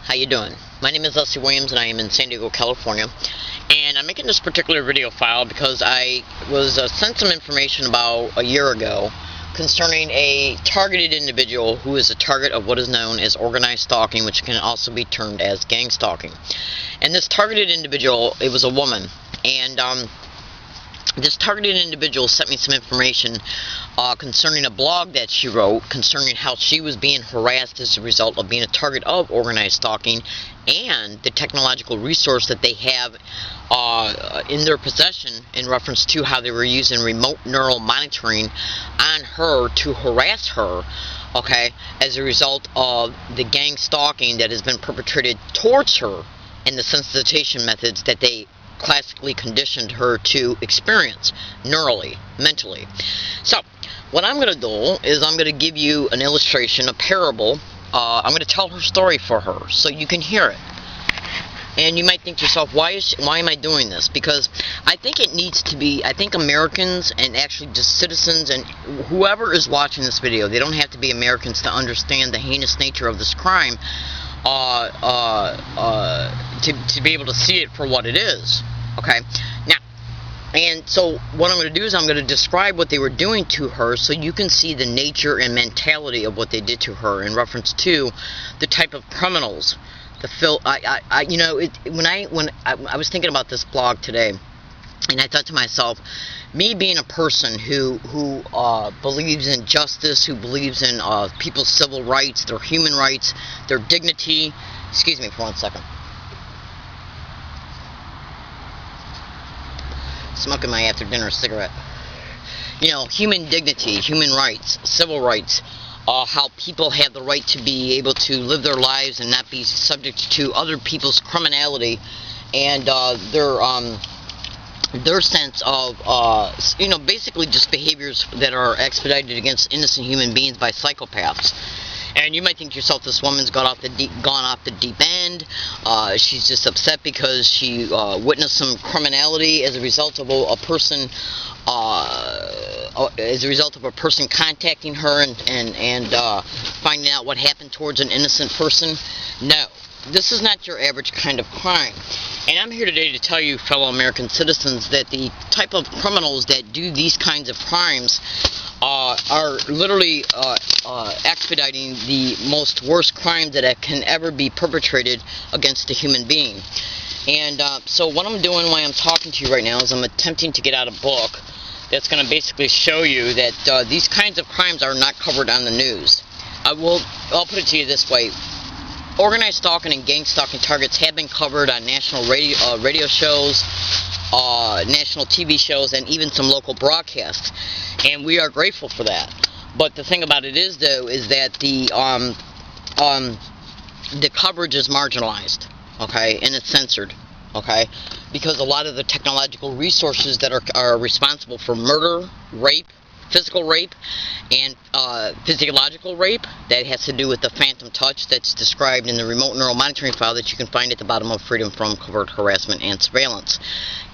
How you doing? My name is Leslie Williams and I am in San Diego, California. And I'm making this particular video file because I was sent some information about a year ago concerning a targeted individual who is a target of what is known as organized stalking, which can also be termed as gang stalking. And this targeted individual, it was a woman, and this targeted individual sent me some information concerning a blog that she wrote concerning how she was being harassed as a result of being a target of organized stalking, and the technological resource that they have in their possession in reference to how they were using remote neural monitoring on her to harass her, okay, as a result of the gang stalking that has been perpetrated towards her and the sensitization methods that they classically conditioned her to experience neurally, mentally. So what I'm going to do is I'm going to give you an illustration, a parable. I'm going to tell her story for her so you can hear it. And you might think to yourself, why am I doing this? Because I think it needs to be, I think Americans and actually just citizens and whoever is watching this video, they don't have to be Americans to understand the heinous nature of this crime, to be able to see it for what it is. Okay? Now, and so what I'm going to do is I'm going to describe what they were doing to her so you can see the nature and mentality of what they did to her in reference to the type of criminals. When I was thinking about this blog today, and I thought to myself, me being a person who believes in justice, who believes in people's civil rights, their human rights, their dignity. Excuse me for 1 second. Smoking my after dinner cigarette. You know, human dignity, human rights, civil rights. How people have the right to be able to live their lives and not be subject to other people's criminality and their sense of, basically just behaviors that are expedited against innocent human beings by psychopaths. And you might think to yourself, this woman's gone off the deep end. She's just upset because she witnessed some criminality as a result of a person contacting her and finding out what happened towards an innocent person. No, this is not your average kind of crime. And I'm here today to tell you, fellow American citizens, that the type of criminals that do these kinds of crimes are literally expediting the most worst crimes that can ever be perpetrated against a human being. And so what I'm doing while I'm talking to you right now is I'm attempting to get out a book that's going to basically show you that these kinds of crimes are not covered on the news. I'll put it to you this way. Organized stalking and gang stalking targets have been covered on national radio shows, national TV shows, and even some local broadcasts. And we are grateful for that. But the thing about it is, though, is that the coverage is marginalized, okay, and it's censored, okay, because a lot of the technological resources that are responsible for murder, rape, physical rape, and physiological rape, that has to do with the phantom touch that's described in the remote neural monitoring file that you can find at the bottom of Freedom from Covert Harassment and Surveillance.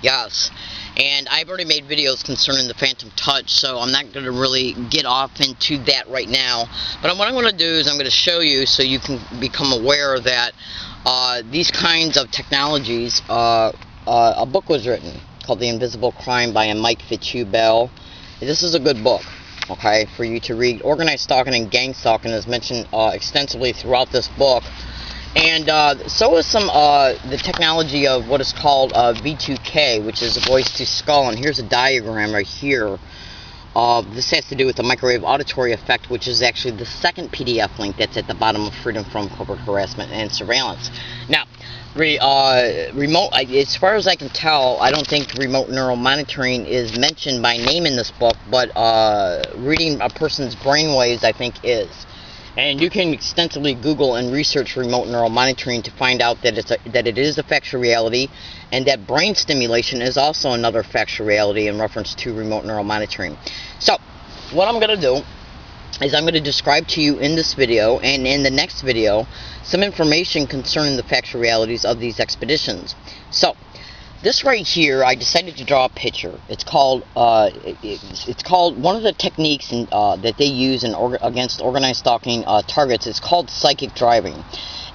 Yes. And I've already made videos concerning the phantom touch, so I'm not going to really get off into that right now. But what I'm going to do is I'm going to show you so you can become aware that these kinds of technologies, a book was written called The Invisible Crime by a Mike Fitzhugh-Bell. This is a good book, okay, for you to read. Organized stalking and gang stalking is mentioned extensively throughout this book. And so is the technology of what is called V2K, which is a voice to skull. And here's a diagram right here. This has to do with the microwave auditory effect, which is actually the second PDF link that's at the bottom of Freedom from Covert Harassment and Surveillance. Now, as far as I can tell, I don't think remote neural monitoring is mentioned by name in this book, but reading a person's brainwaves, I think, is. And you can extensively Google and research remote neural monitoring to find out that it is a factual reality, and that brain stimulation is also another factual reality in reference to remote neural monitoring. So, what I'm going to do is I'm going to describe to you in this video and in the next video some information concerning the factual realities of these expeditions. So, this right here, I decided to draw a picture. It's called one of the techniques that they use against organized stalking targets. It's called psychic driving.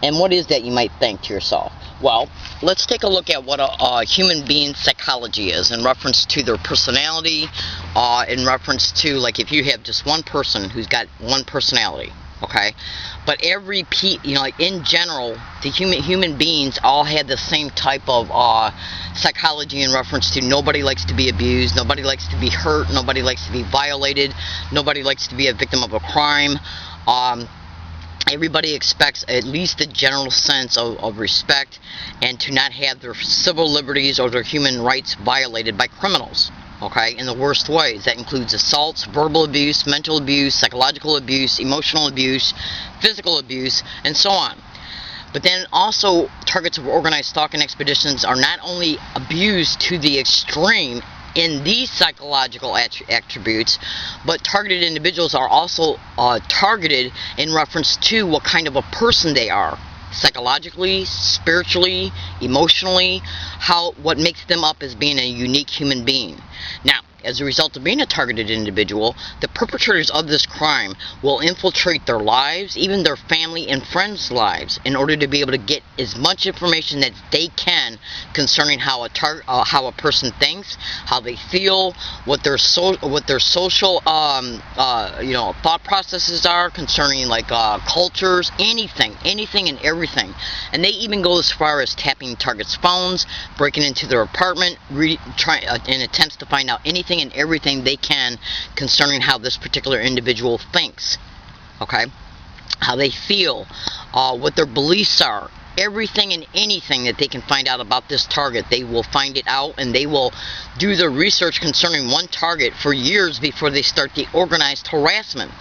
And what is that, you might think to yourself? Well, let's take a look at what a human being's psychology is in reference to their personality, in reference to, like, if you have just one person who's got one personality, okay? But like in general, the human beings all have the same type of psychology in reference to nobody likes to be abused, nobody likes to be hurt, nobody likes to be violated, nobody likes to be a victim of a crime. Everybody expects at least a general sense of respect and to not have their civil liberties or their human rights violated by criminals, okay, in the worst ways. That includes assaults, verbal abuse, mental abuse, psychological abuse, emotional abuse, physical abuse, and so on. But then also, targets of organized stalking expeditions are not only abused to the extreme in these psychological attributes, but targeted individuals are also targeted in reference to what kind of a person they are, psychologically, spiritually, emotionally, what makes them up as being a unique human being. Now, as a result of being a targeted individual, the perpetrators of this crime will infiltrate their lives, even their family and friends' lives, in order to be able to get as much information that they can concerning how a person thinks, how they feel, what their social thought processes are concerning, like, cultures, anything and everything. And they even go as far as tapping targets' phones, breaking into their apartment, in attempts to find out anything and everything they can concerning how this particular individual thinks, okay, how they feel, what their beliefs are, everything and anything that they can find out about this target. They will find it out, and they will do their research concerning one target for years before they start the organized harassment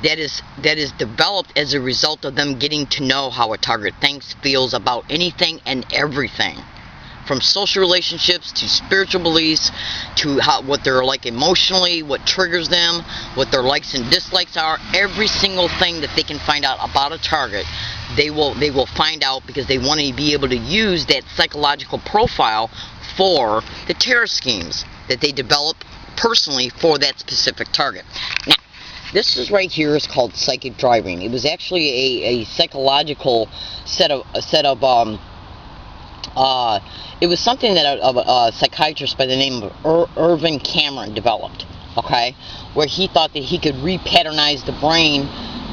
that is developed as a result of them getting to know how a target thinks, feels about anything and everything, from social relationships to spiritual beliefs to what they're like emotionally, what triggers them, what their likes and dislikes are. Every single thing that they can find out about a target, they will find out, because they want to be able to use that psychological profile for the terror schemes that they develop personally for that specific target. Now, this is right here is called psychic driving. It was actually a psychological set of it was something that a psychiatrist by the name of Irvin Cameron developed, okay, where he thought that he could repatternize the brain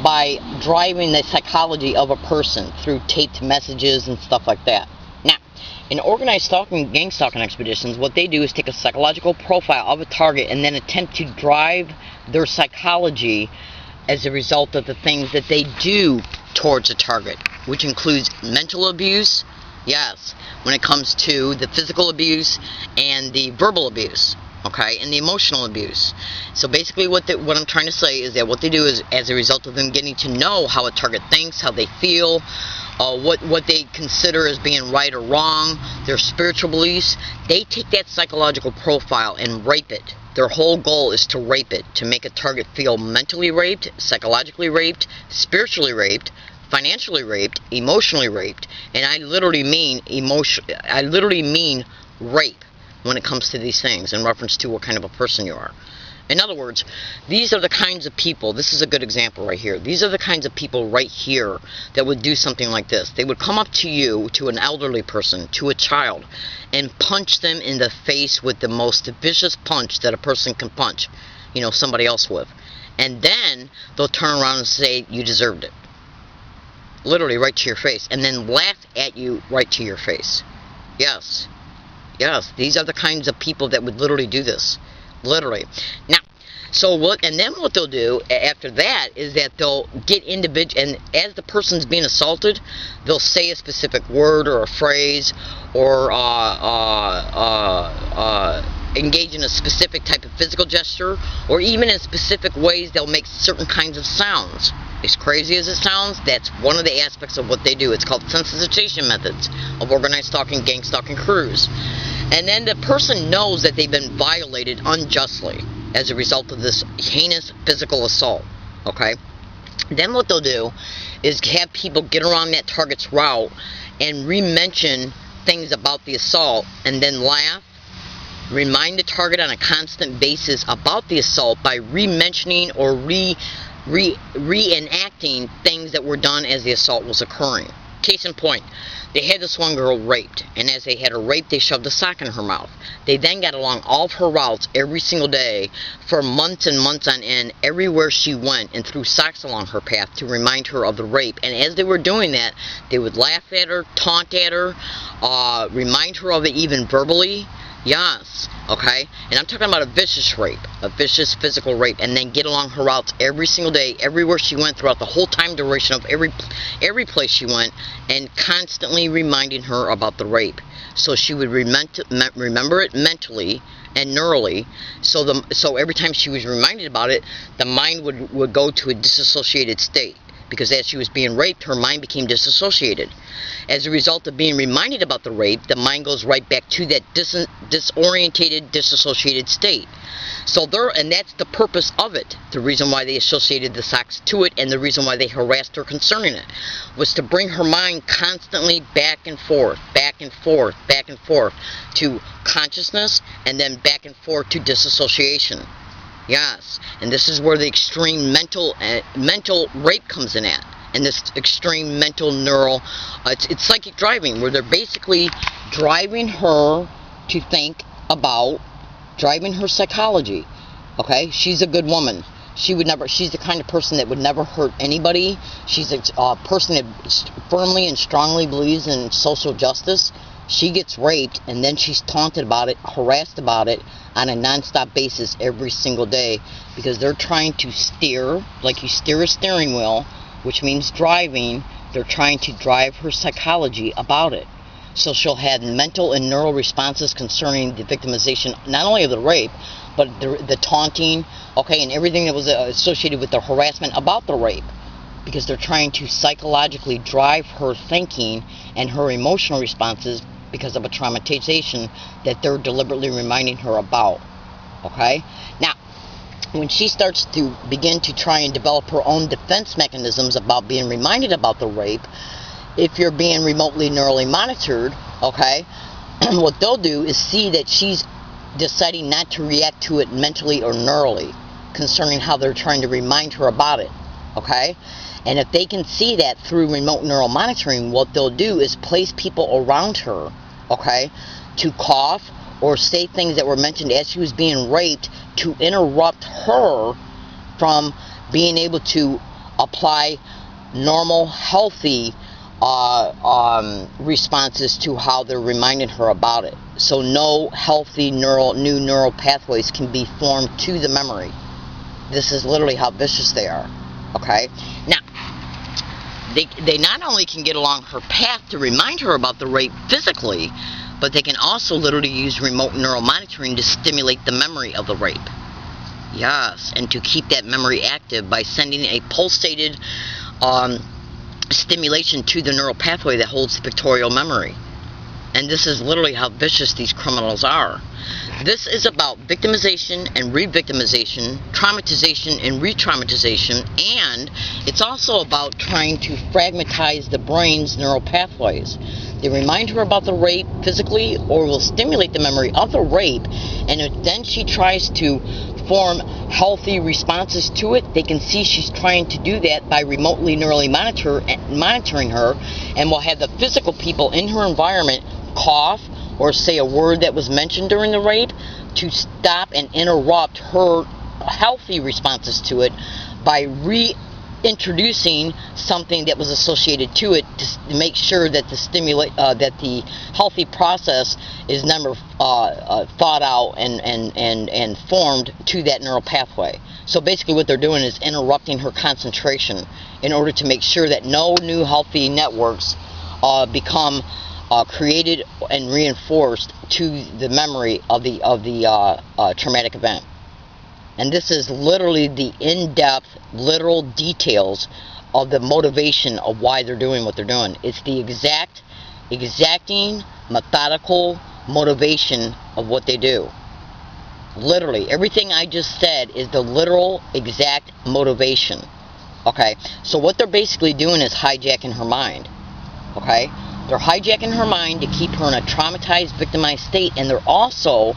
by driving the psychology of a person through taped messages and stuff like that. Now, in organized gang stalking expeditions, what they do is take a psychological profile of a target and then attempt to drive their psychology as a result of the things that they do towards a target, which includes mental abuse, yes, when it comes to the physical abuse and the verbal abuse, okay, and the emotional abuse. So basically what I'm trying to say is that what they do is, as a result of them getting to know how a target thinks, how they feel, what they consider as being right or wrong, their spiritual beliefs, they take that psychological profile and rape it. Their whole goal is to rape it, to make a target feel mentally raped, psychologically raped, spiritually raped, financially raped, emotionally raped, and I literally mean rape when it comes to these things in reference to what kind of a person you are. In other words, these are the kinds of people, this is a good example right here, these are the kinds of people right here that would do something like this. They would come up to you, to an elderly person, to a child, and punch them in the face with the most vicious punch that a person can punch, somebody else with. And then they'll turn around and say, you deserved it. Literally right to your face, and then laugh at you right to your face. Yes, these are the kinds of people that would literally do this, literally. Now, and then what they'll do after that is that they'll get individual, and as the person's being assaulted, they'll say a specific word or a phrase, or engage in a specific type of physical gesture, or even in specific ways they'll make certain kinds of sounds. As crazy as it sounds, that's one of the aspects of what they do. It's called sensitization methods of organized stalking, gang stalking crews. And then the person knows that they've been violated unjustly as a result of this heinous physical assault, okay? Then what they'll do is have people get around that target's route and re-mention things about the assault, and then laugh, remind the target on a constant basis about the assault by re-mentioning or reenacting things that were done as the assault was occurring. Case in point, they had this one girl raped, and as they had her raped, they shoved a sock in her mouth. They then got along all of her routes every single day for months and months on end, everywhere she went, and threw socks along her path to remind her of the rape. And as they were doing that, they would laugh at her, taunt at her, remind her of it even verbally. Yes, okay? And I'm talking about a vicious rape, a vicious physical rape, and then get along her routes every single day, everywhere she went throughout the whole time duration of every place she went, and constantly reminding her about the rape. So she would remember it mentally and neurally, so every time she was reminded about it, the mind would go to a disassociated state. Because as she was being raped, her mind became disassociated. As a result of being reminded about the rape, the mind goes right back to that disorientated, disassociated state. And that's the purpose of it. The reason why they associated the socks to it, and the reason why they harassed her concerning it, was to bring her mind constantly back and forth, back and forth, back and forth, to consciousness, and then back and forth to disassociation. Yes, and this is where the extreme mental rape comes in at, and this extreme mental neural, it's psychic driving, where they're basically driving her to think about, driving her psychology. Okay, she's a good woman. She's the kind of person that would never hurt anybody. She's a person that firmly and strongly believes in social justice. She gets raped, and then she's taunted about it, harassed about it, on a non-stop basis every single day, because they're trying to steer, like you steer a steering wheel, which means driving. They're trying to drive her psychology about it. So she'll have mental and neural responses concerning the victimization, not only of the rape, but the taunting, okay, and everything that was associated with the harassment about the rape, because they're trying to psychologically drive her thinking and her emotional responses because of a traumatization that they're deliberately reminding her about. Okay? Now, when she starts to begin to try and develop her own defense mechanisms about being reminded about the rape, if you're being remotely neurally monitored, okay, what they'll do is see that she's deciding not to react to it mentally or neurally concerning how they're trying to remind her about it. Okay? And if they can see that through remote neural monitoring, what they'll do is place people around her, okay, to cough or say things that were mentioned as she was being raped to interrupt her from being able to apply normal, healthy responses to how they're reminding her about it. So no healthy new neural pathways can be formed to the memory. This is literally how vicious they are. Okay? Now, they not only can get along her path to remind her about the rape physically, but they can also literally use remote neural monitoring to stimulate the memory of the rape. Yes, and to keep that memory active by sending a pulsated stimulation to the neural pathway that holds the pictorial memory. And this is literally how vicious these criminals are. This is about victimization and re-victimization, traumatization and re-traumatization, and it's also about trying to fragmentize the brain's neural pathways. They remind her about the rape physically, or will stimulate the memory of the rape, and if then she tries to form healthy responses to it, they can see she's trying to do that by remotely neurally monitoring her, and will have the physical people in her environment cough or say a word that was mentioned during the rape to stop and interrupt her healthy responses to it by reintroducing something that was associated to it to make sure that the healthy process is never thought out and formed to that neural pathway. So basically what they're doing is interrupting her concentration in order to make sure that no new healthy networks become created and reinforced to the memory of the traumatic event. And this is literally the in-depth, literal details of the motivation of why they're doing what they're doing. It's the exacting, methodical motivation of what they do. Literally, everything I just said is the literal, exact motivation. Okay? So what they're basically doing is hijacking her mind. Okay? They're hijacking her mind to keep her in a traumatized, victimized state, and they're also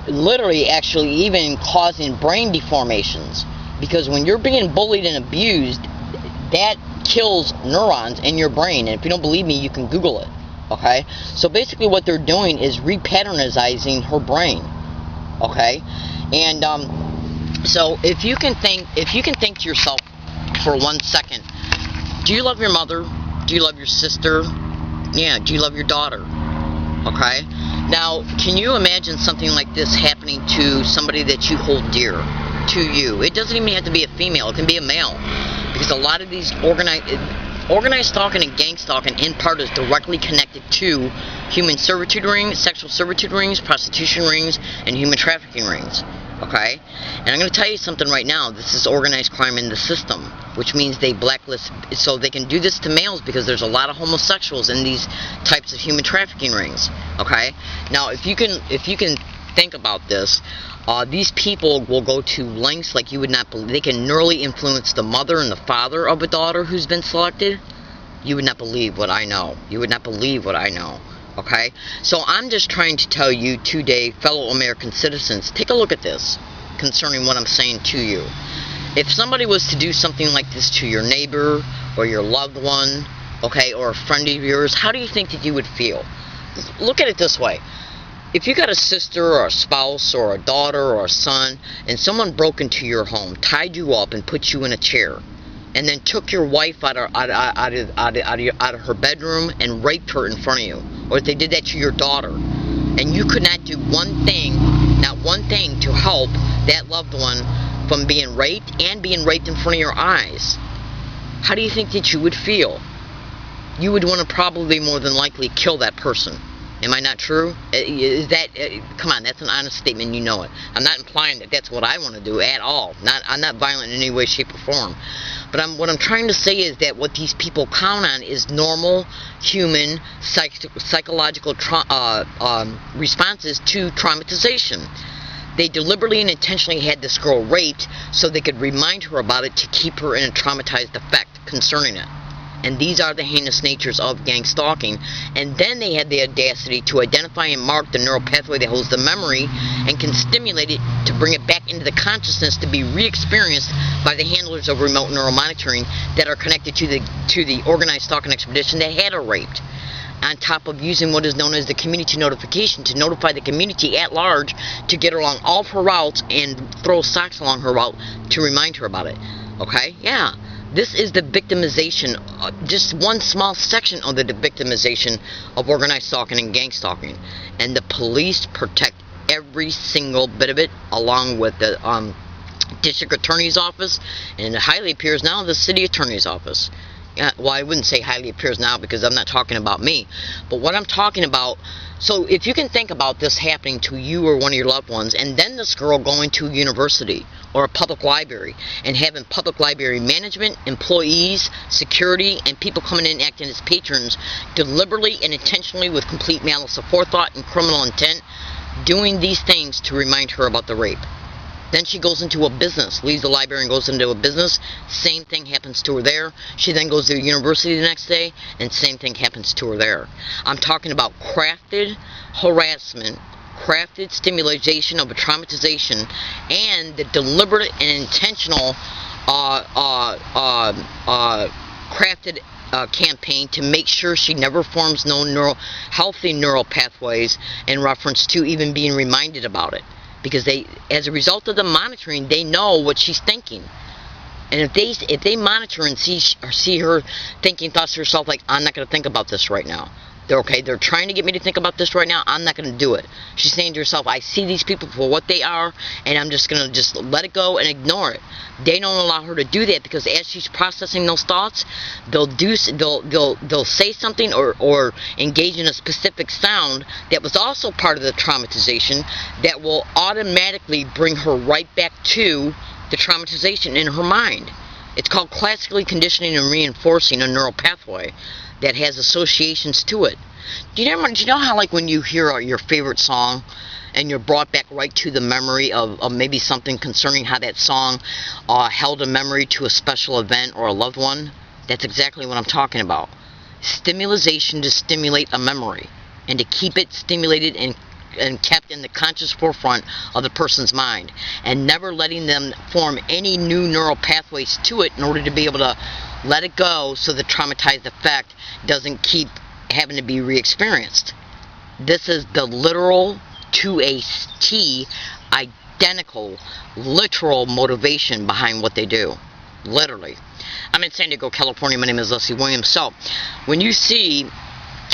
literally actually even causing brain deformations, because when you're being bullied and abused, that kills neurons in your brain. And if you don't believe me, you can Google it. Okay? So basically what they're doing is repatternizing her brain. Okay? And so if you can think to yourself for 1 second, do you love your mother? Do you love your sister? Yeah, do you love your daughter? Okay? Now, can you imagine something like this happening to somebody that you hold dear to you? It doesn't even have to be a female. It can be a male. Because a lot of these organized stalking and gang stalking in part is directly connected to human servitude rings, sexual servitude rings, prostitution rings, and human trafficking rings. Okay? And I'm going to tell you something right now. This is organized crime in the system, which means they blacklist, so they can do this to males because there's a lot of homosexuals in these types of human trafficking rings. Okay? Now, if you can think about this, these people will go to lengths like you would not believe. They can neurally influence the mother and the father of a daughter who's been selected. You would not believe what I know. You would not believe what I know. Okay? So I'm just trying to tell you today, fellow American citizens, take a look at this concerning what I'm saying to you. If somebody was to do something like this to your neighbor or your loved one, okay, or a friend of yours, how do you think that you would feel? Look at it this way. If you got a sister or a spouse or a daughter or a son and someone broke into your home, tied you up and put you in a chair, and then took your wife out of her bedroom and raped her in front of you, or if they did that to your daughter, and you could not do one thing, not one thing, to help that loved one from being raped and being raped in front of your eyes, how do you think that you would feel? You would want to probably more than likely kill that person. Am I not true? Is that, come on, that's an honest statement, you know it. I'm not implying that that's what I want to do at all. I'm not violent in any way, shape, or form. But what I'm trying to say is that what these people count on is normal human psychological responses to traumatization. They deliberately and intentionally had this girl raped so they could remind her about it to keep her in a traumatized effect concerning it. And these are the heinous natures of gang stalking. And then they had the audacity to identify and mark the neural pathway that holds the memory and can stimulate it to bring it back into the consciousness to be re-experienced by the handlers of remote neural monitoring that are connected to the organized stalking expedition that had her raped. On top of using what is known as the community notification to notify the community at large to get her along all of her routes and throw socks along her route to remind her about it. Okay? Yeah. This is the victimization, just one small section of the victimization of organized stalking and gang stalking. And the police protect every single bit of it, along with the district attorney's office, and it highly appears now the city attorney's office. Well, I wouldn't say highly appears now because I'm not talking about me. But what I'm talking about, so if you can think about this happening to you or one of your loved ones, and then this girl going to a university or a public library and having public library management, employees, security, and people coming in acting as patrons deliberately and intentionally with complete malice of forethought and criminal intent, doing these things to remind her about the rape. Then she goes into a business, leaves the library and goes into a business. Same thing happens to her there. She then goes to the university the next day, and same thing happens to her there. I'm talking about crafted harassment, crafted stimulation of a traumatization, and the deliberate and intentional crafted campaign to make sure she never forms healthy neural pathways in reference to even being reminded about it. Because they, as a result of the monitoring, they know what she's thinking. And if they monitor and see her thinking thoughts to herself like, I'm not going to think about this right now. They're trying to get me to think about this right now. I'm not going to do it. She's saying to herself, I see these people for what they are, and I'm just going to let it go and ignore it. They don't allow her to do that because as she's processing those thoughts, they'll say something or engage in a specific sound that was also part of the traumatization that will automatically bring her right back to the traumatization in her mind. It's called classically conditioning and reinforcing a neural pathway that has associations to it. Do you know how, like, when you hear your favorite song and you're brought back right to the memory of maybe something concerning how that song held a memory to a special event or a loved one? That's exactly what I'm talking about. Stimulation to stimulate a memory and to keep it stimulated and and kept in the conscious forefront of the person's mind, and never letting them form any new neural pathways to it in order to be able to let it go so the traumatized effect doesn't keep having to be re-experienced. This is the literal, to a T, identical, literal motivation behind what they do. Literally. I'm in San Diego, California. My name is Leslie Williams. So, when you see,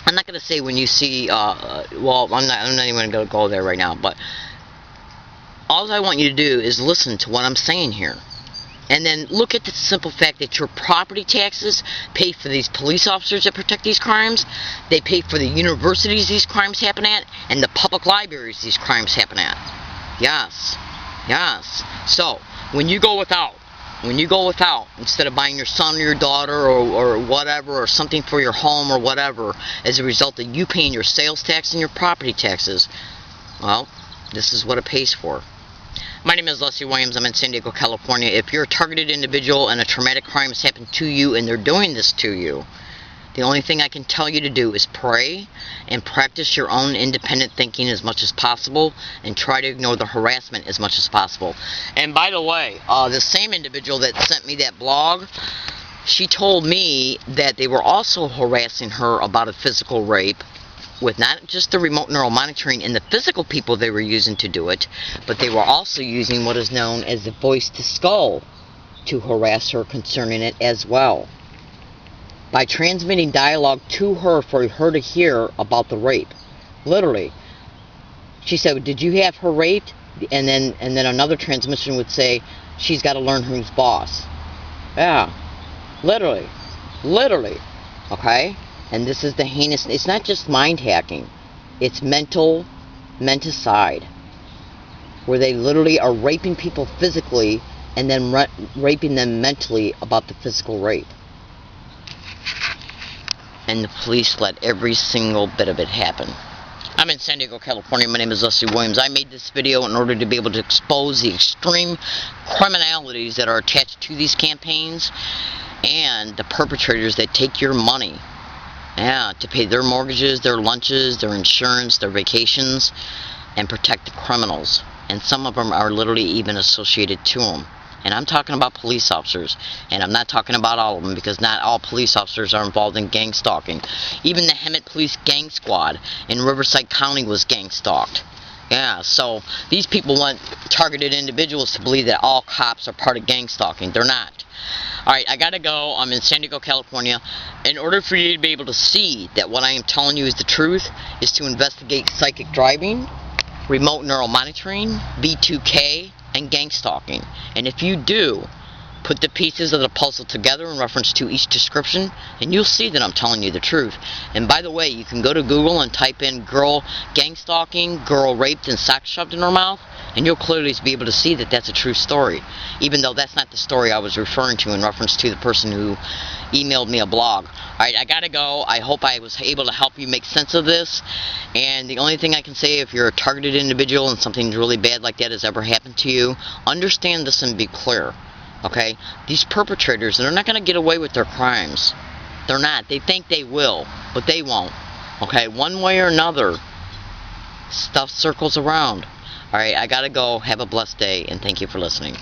I'm not going to say when you see, well, I'm not even going to go there right now, but all I want you to do is listen to what I'm saying here. And then look at the simple fact that your property taxes pay for these police officers that protect these crimes. They pay for the universities these crimes happen at, and the public libraries these crimes happen at. Yes. Yes. So, when you go without, instead of buying your son or your daughter or whatever, or something for your home or whatever, as a result of you paying your sales tax and your property taxes, well, this is what it pays for. My name is Leslie Williams. I'm in San Diego, California. If you're a targeted individual and a traumatic crime has happened to you and they're doing this to you, the only thing I can tell you to do is pray and practice your own independent thinking as much as possible, and try to ignore the harassment as much as possible. And by the way, the same individual that sent me that blog, she told me that they were also harassing her about a physical rape, with not just the remote neural monitoring and the physical people they were using to do it, but they were also using what is known as the voice to skull to harass her concerning it as well, by transmitting dialogue to her for her to hear about the rape. Literally. She said, "Did you have her raped?" And then another transmission would say, "She's got to learn who's boss." Yeah. Literally. Literally. Okay? And this is the heinous. It's not just mind hacking. It's menticide. Where they literally are raping people physically and then raping them mentally about the physical rape. And the police let every single bit of it happen. I'm in San Diego, California. My name is Leslie Williams. I made this video in order to be able to expose the extreme criminalities that are attached to these campaigns, and the perpetrators that take your money, to pay their mortgages, their lunches, their insurance, their vacations, and protect the criminals. And some of them are literally even associated to them. And I'm talking about police officers, and I'm not talking about all of them, because not all police officers are involved in gang stalking. Even the Hemet Police Gang Squad in Riverside County was gang stalked. Yeah, so these people want targeted individuals to believe that all cops are part of gang stalking. They're not. Alright, I gotta go. I'm in San Diego, California. In order for you to be able to see that what I am telling you is the truth, is to investigate psychic driving, remote neural monitoring, B2K, and gang stalking. And if you do put the pieces of the puzzle together in reference to each description, and you'll see that I'm telling you the truth. And by the way, you can go to Google and type in girl gang stalking, girl raped and socks shoved in her mouth, and you'll clearly be able to see that that's a true story, even though that's not the story I was referring to in reference to the person who emailed me a blog. Alright, I gotta go. I hope I was able to help you make sense of this. And the only thing I can say, if you're a targeted individual and something really bad like that has ever happened to you, understand this and be clear. Okay? These perpetrators, they're not going to get away with their crimes. They're not. They think they will, but they won't. Okay? One way or another, stuff circles around. Alright, I gotta go. Have a blessed day, and thank you for listening.